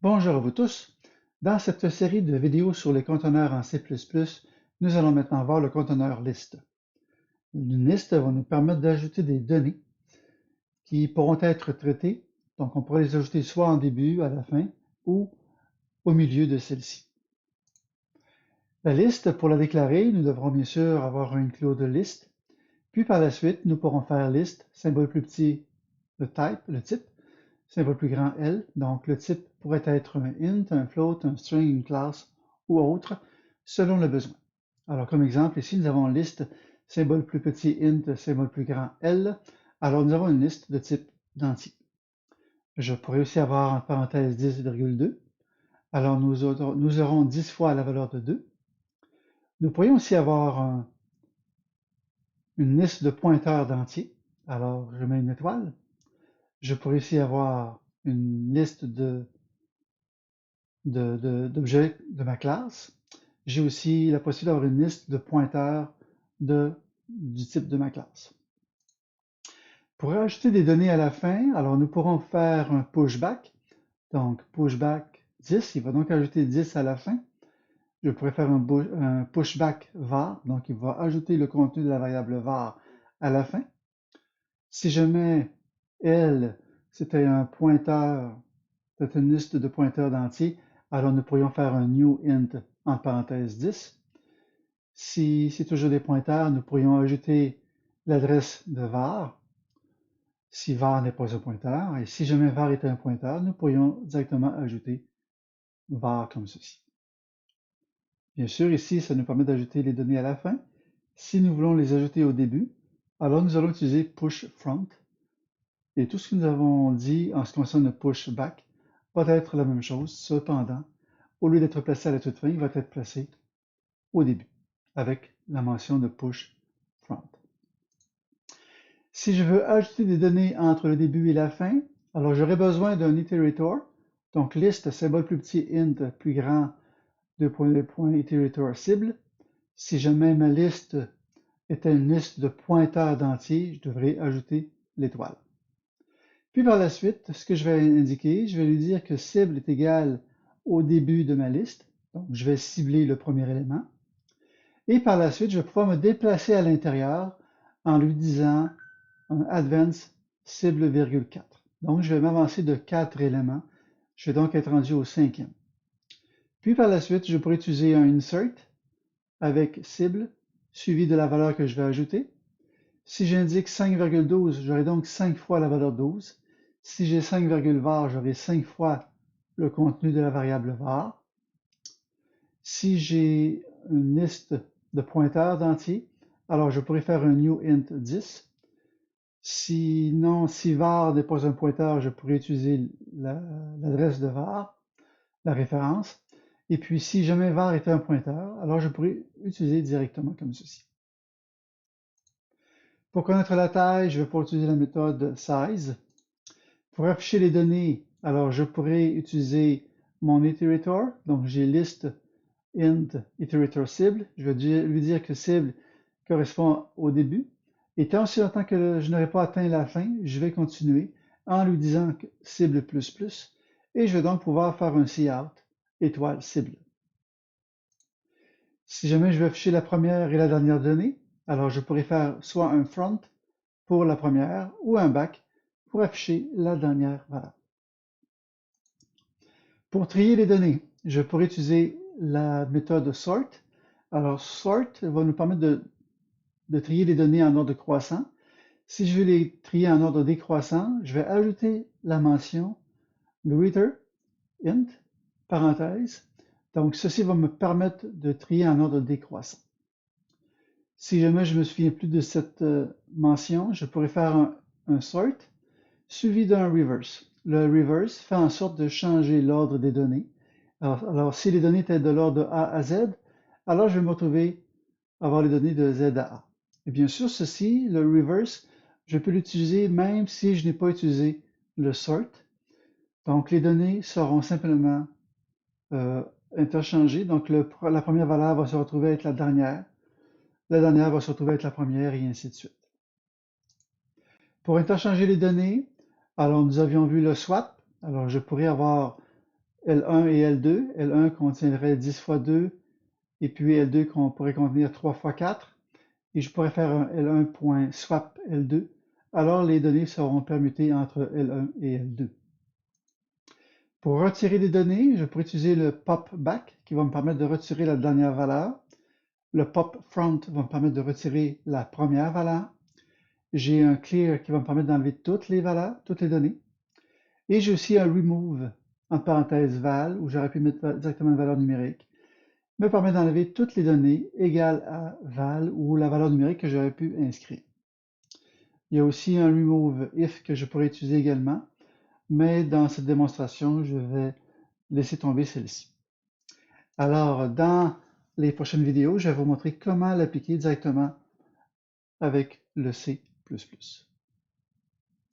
Bonjour à vous tous. Dans cette série de vidéos sur les conteneurs en C++, nous allons maintenant voir le conteneur list. Une liste va nous permettre d'ajouter des données qui pourront être traitées. Donc, on pourrait les ajouter soit en début, à la fin, ou au milieu de celle-ci. La liste, pour la déclarer, nous devrons bien sûr avoir un include list. Puis par la suite, nous pourrons faire list, symbole plus petit, le type, symbole plus grand L. Donc, le type pourrait être un int, un float, un string, une classe ou autre, selon le besoin. Alors, comme exemple, ici, nous avons liste, symbole plus petit int, symbole plus grand L. Alors, nous avons une liste de type d'entier. Je pourrais aussi avoir en parenthèse 10,2. Alors, nous aurons 10 fois la valeur de 2. Nous pourrions aussi avoir une liste de pointeurs d'entiers. Alors, je mets une étoile. Je pourrais aussi avoir une liste d'objets de ma classe. J'ai aussi la possibilité d'avoir une liste de pointeurs du type de ma classe. Pour ajouter des données à la fin, alors nous pourrons faire un pushback. Donc, pushback 10, il va donc ajouter 10 à la fin. Je pourrais faire un pushback var, donc il va ajouter le contenu de la variable var à la fin. Si je mets L, c'était un pointeur, c'est une liste de pointeurs d'entiers, alors nous pourrions faire un new int en parenthèse 10. Si c'est toujours des pointeurs, nous pourrions ajouter l'adresse de var, si var n'est pas un pointeur, et si jamais var était un pointeur, nous pourrions directement ajouter var comme ceci. Bien sûr, ici, ça nous permet d'ajouter les données à la fin. Si nous voulons les ajouter au début, alors nous allons utiliser push front. Et tout ce que nous avons dit en ce qui concerne le pushback va être la même chose. Cependant, au lieu d'être placé à la toute fin, il va être placé au début, avec la mention de push front. Si je veux ajouter des données entre le début et la fin, alors j'aurai besoin d'un iterator. Donc list, symbole plus petit, int, plus grand, deux points, iterator cible. Si jamais ma liste était une liste de pointeurs d'entiers, je devrais ajouter l'étoile. Puis par la suite, ce que je vais indiquer, je vais lui dire que cible est égal au début de ma liste. Donc, je vais cibler le premier élément. Et par la suite, je vais pouvoir me déplacer à l'intérieur en lui disant advance cible, 4. Donc, je vais m'avancer de 4 éléments. Je vais donc être rendu au 5e. Puis par la suite, je pourrais utiliser un insert avec cible, suivi de la valeur que je vais ajouter. Si j'indique 5,12, j'aurai donc 5 fois la valeur 12. Si j'ai 5,var, j'aurai 5 fois le contenu de la variable var. Si j'ai une liste de pointeurs d'entiers, alors je pourrais faire un new int 10. Sinon, si var n'est pas un pointeur, je pourrais utiliser l'adresse de var, la référence. Et puis, si jamais var était un pointeur, alors je pourrais utiliser directement comme ceci. Pour connaître la taille, je vais pouvoir utiliser la méthode size. Pour afficher les données, alors je pourrais utiliser mon iterator. Donc j'ai list int iterator cible. Je vais lui dire que cible correspond au début. Et tant aussi longtemps que je n'aurai pas atteint la fin, je vais continuer en lui disant que cible plus plus. Et je vais donc pouvoir faire un cout étoile cible. Si jamais je veux afficher la première et la dernière donnée, alors je pourrais faire soit un front pour la première ou un back pour afficher la dernière valeur. Pour trier les données, je pourrais utiliser la méthode sort. Alors sort va nous permettre de trier les données en ordre croissant. Si je veux les trier en ordre décroissant, je vais ajouter la mention greater int, parenthèse. Donc ceci va me permettre de trier en ordre décroissant. Si jamais je me souviens plus de cette mention, je pourrais faire un sort suivi d'un reverse. Le reverse fait en sorte de changer l'ordre des données. Alors, si les données étaient de l'ordre de A à Z, alors je vais me retrouver à avoir les données de Z à A. Et bien sûr, ceci, le reverse, je peux l'utiliser même si je n'ai pas utilisé le sort. Donc, les données seront simplement interchangées. Donc, la première valeur va se retrouver avec la dernière va se retrouver avec la première, et ainsi de suite. Pour interchanger les données, alors nous avions vu le swap. Alors, je pourrais avoir L1 et L2. L1 contiendrait 10 fois 2, et puis L2 qu'on pourrait contenir 3 fois 4. Et je pourrais faire un L1.swap L2. Alors les données seront permutées entre L1 et L2. Pour retirer des données, je pourrais utiliser le pop-back qui va me permettre de retirer la dernière valeur. Le pop-front va me permettre de retirer la première valeur. J'ai un clear qui va me permettre d'enlever toutes les valeurs, toutes les données. Et j'ai aussi un remove, entre parenthèses val, où j'aurais pu mettre directement une valeur numérique, me permet d'enlever toutes les données égales à val ou la valeur numérique que j'aurais pu inscrire. Il y a aussi un remove if que je pourrais utiliser également, mais dans cette démonstration, je vais laisser tomber celle-ci. Alors, dans les prochaines vidéos, je vais vous montrer comment l'appliquer directement avec le C++.